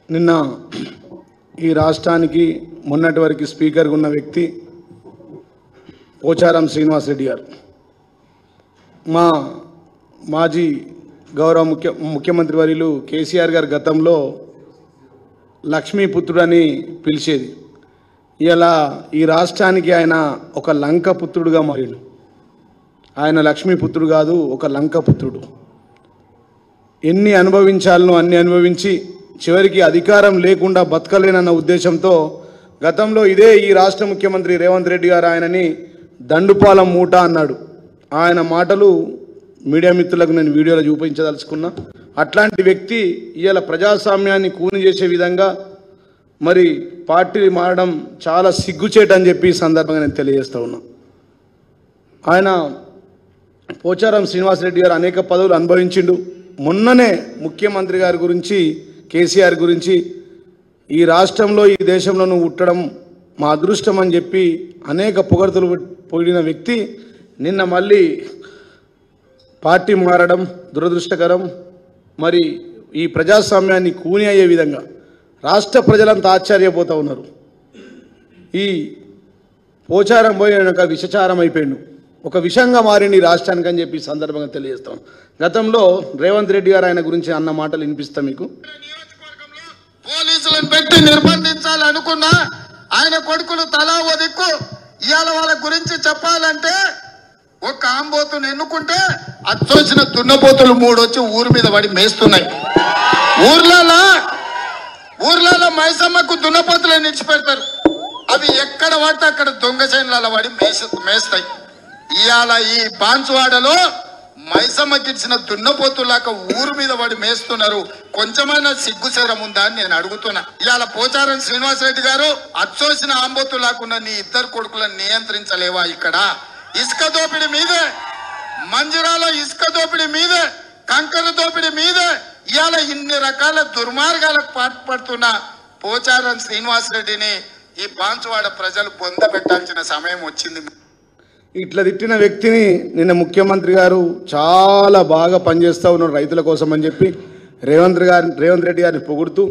నిన్న ఈ రాష్ట్రానికి మొన్నటి వరకు స్పీకర్గా ఉన్న వ్యక్తి పోచారం శ్రీనివాసరెడ్డి గారు మా మాజీ గౌరవ ముఖ్యమంత్రి వర్యులు కేసీఆర్ గారు గతంలో లక్ష్మీపుత్రుడని పిలిచేది. ఇలా ఈ రాష్ట్రానికి ఆయన ఒక లంక పుత్రుడుగా మారాడు. ఆయన లక్ష్మీపుత్రుడు కాదు, ఒక లంక పుత్రుడు. ఎన్ని అనుభవించాలనో అన్ని అనుభవించి చివరికి అధికారం లేకుండా బతకలేనన్న ఉద్దేశంతో గతంలో ఇదే ఈ రాష్ట్ర ముఖ్యమంత్రి రేవంత్ రెడ్డి గారు ఆయనని దండుపాలెం మూట అన్నాడు. ఆయన మాటలు మీడియా మిత్రులకు నేను వీడియోలో చూపించదలుచుకున్నా. అట్లాంటి వ్యక్తి ఇవాళ ప్రజాస్వామ్యాన్ని కూని చేసే విధంగా మరి పార్టీ మారడం చాలా సిగ్గుచేటని చెప్పి ఈ సందర్భంగా నేను తెలియజేస్తూ ఉన్నా. ఆయన పోచారం శ్రీనివాసరెడ్డి గారు అనేక పదవులు అనుభవించిండు. మొన్ననే ముఖ్యమంత్రి గారి గురించి కేసీఆర్ గురించి ఈ రాష్ట్రంలో ఈ దేశంలో నువ్వు ఉట్టడం మా అదృష్టం అని చెప్పి అనేక పొగడ్తలు పొగిడిన వ్యక్తి నిన్న మళ్ళీ పార్టీ మారడం దురదృష్టకరం. మరి ఈ ప్రజాస్వామ్యాన్ని కూని అయ్యే విధంగా రాష్ట్ర ప్రజలంతా ఆశ్చర్యపోతూ ఉన్నారు. ఈ పోచారం పోయి ఒక విషచారం అయిపోయిండు, ఒక విషంగా మారింది ఈ రాష్ట్రానికి అని చెప్పి సందర్భంగా తెలియజేస్తాం. గతంలో రేవంత్ రెడ్డి గారు ఆయన గురించి అన్న మాటలు వినిపిస్తాం మీకు. పోలీసులను పెట్టి నిర్బంధించాలనుకున్నా ఆయన కొడుకులు తలా ఓ దిక్కు. ఇవాళ వాళ్ళ గురించి చెప్పాలంటే ఒక ఆంబోతును ఎన్నుకుంటే అచ్చొచ్చిన దున్నపోతులు 3 వచ్చి ఊరి మీద పడి మేస్తున్నాయి. ఊర్లలో మైసమ్మకు దున్నపోతులను ఇచ్చిపెడతారు. అవి ఎక్కడ పడితే అక్కడ దొంగ చైన్ల పడి మేస్తాయి. ఇవాళ ఈ బాన్సువాడలో మైసమ్మకి ఇచ్చిన దున్నపోతులాక ఊరు మీద పడి మేస్తున్నారు. కొంచెమైనా సిగ్గుశరం ఉందా అని నేను అడుగుతున్నా. ఇవాళ పోచారం శ్రీనివాసరెడ్డి గారు అచ్చోసిన ఆంబోతులాకున్న నీ 2 కొడుకులను నియంత్రించలేవా? ఇక్కడ ఇసుక దోపిడీ మీదే, మంజిరాలో ఇసుక దోపిడీ మీదే, కంకర దోపిడీ మీదే ఇవాళ ఇన్ని రకాల దుర్మార్గాలకు పాటుపడుతున్న పోచారం శ్రీనివాసరెడ్డిని ఈ బాన్సువాడ ప్రజలు పొందబెట్టాల్సిన సమయం వచ్చింది. ఇట్లా తిట్టిన వ్యక్తిని నిన్న ముఖ్యమంత్రి గారు చాలా బాగా పనిచేస్తూ ఉన్నారు రైతుల కోసం అని చెప్పి రేవంత్ రెడ్డి గారిని పొగుడుతూ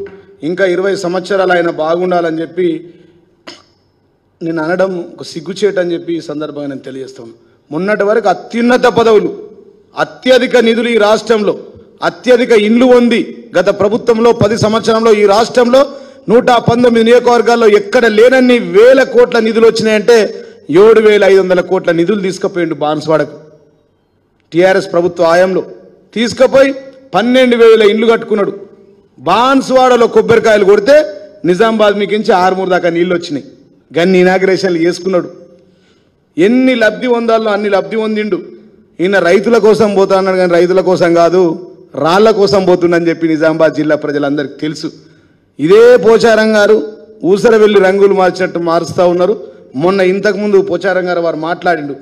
ఇంకా 20 సంవత్సరాలు ఆయన బాగుండాలని చెప్పి నేను అనడం ఒక సిగ్గుచేటని చెప్పి ఈ సందర్భంగా నేను తెలియజేస్తాను. మొన్నటి వరకు అత్యున్నత పదవులు, అత్యధిక నిధులు ఈ రాష్ట్రంలో, అత్యధిక ఇండ్లు ఉంది గత ప్రభుత్వంలో 10 సంవత్సరంలో ఈ రాష్ట్రంలో 119 నియోజకవర్గాల్లో ఎక్కడ లేనన్ని వేల కోట్ల నిధులు వచ్చినాయంటే 7,500 కోట్ల నిధులు తీసుకుపోయిండు బాన్సువాడకు. టీఆర్ఎస్ ప్రభుత్వ హయాంలో తీసుకుపోయి 12,000 ఇండ్లు కట్టుకున్నాడు. బాన్సువాడలో కొబ్బరికాయలు కొడితే నిజామాబాద్ మీకించి 6 దాకా నీళ్ళు వచ్చినాయి. గన్ని ఇనాగ్రేషన్లు చేసుకున్నాడు. ఎన్ని లబ్ధి పొందాలో అన్ని లబ్ధి పొందిండు. ఈయన రైతుల కోసం పోతా అన్నాడు, కానీ రైతుల కోసం కాదు రాళ్ల కోసం పోతుండని చెప్పి నిజామాబాద్ జిల్లా ప్రజలందరికీ తెలుసు. ఇదే పోచారం గారు ఊసర వెళ్ళి రంగులు మార్చినట్టు మారుస్తూ ఉన్నారు. మొన్న ఇంతకుముందు పోచారం గారు వారు మాట్లాడిండు.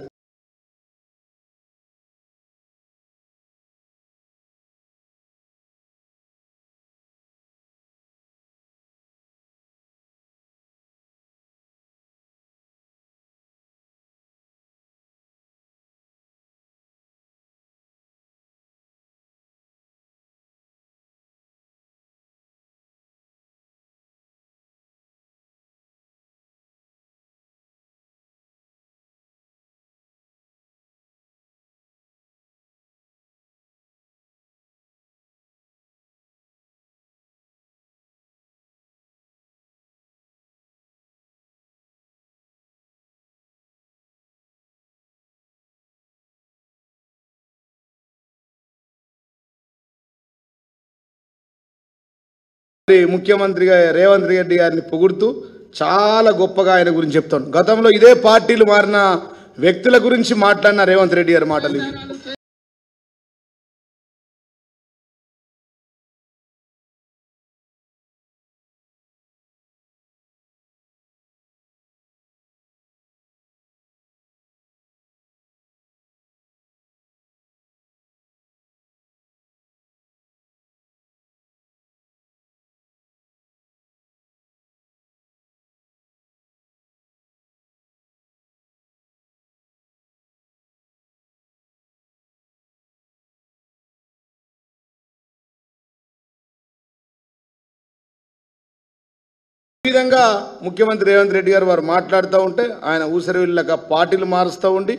ముఖ్యమంత్రిగా రేవంత్ రెడ్డి గారిని పొగుడుతూ చాలా గొప్పగా ఆయన గురించి చెప్తాను. గతంలో ఇదే పార్టీలు మారిన వ్యక్తుల గురించి మాట్లాడిన రేవంత్ రెడ్డి గారి మాటలు ఈ విధంగా ముఖ్యమంత్రి రేవంత్ రెడ్డి గారు వారు మాట్లాడుతూ ఉంటే ఆయన ఊసరవిల్లక పార్టీలు మారుస్తూ ఉండి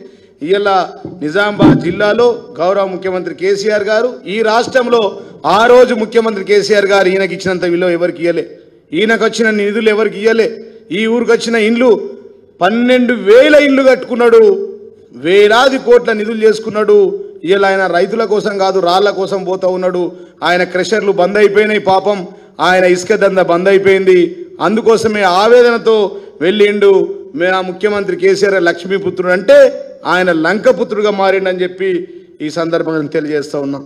ఇలా నిజామాబాద్ జిల్లాలో గౌరవ ముఖ్యమంత్రి కేసీఆర్ గారు ఈ రాష్ట్రంలో ఆ రోజు ముఖ్యమంత్రి కేసీఆర్ గారు ఈయనకి ఇచ్చినంత విలువ ఎవరికి ఇయ్యలే, ఈయనకు వచ్చిన నిధులు ఎవరికి ఇయ్యలే. ఈ ఊరికి వచ్చిన ఇండ్లు 12,000 ఇండ్లు కట్టుకున్నాడు, వేలాది కోట్ల నిధులు చేసుకున్నాడు. ఇలా ఆయన రైతుల కోసం కాదు రాళ్ల కోసం పోతా ఉన్నాడు. ఆయన క్రషర్లు బంద్ అయిపోయినాయి, పాపం ఆయన ఇసుక దంద బంద్ అయిపోయింది. అందుకోసమే ఆవేదనతో వెళ్ళిండు. ఆ ముఖ్యమంత్రి కేసీఆర్ లక్ష్మీపుత్రుడు అంటే ఆయన లంకపుత్రుడుగా మారిండని చెప్పి ఈ సందర్భంగా తెలియజేస్తా ఉన్నాం.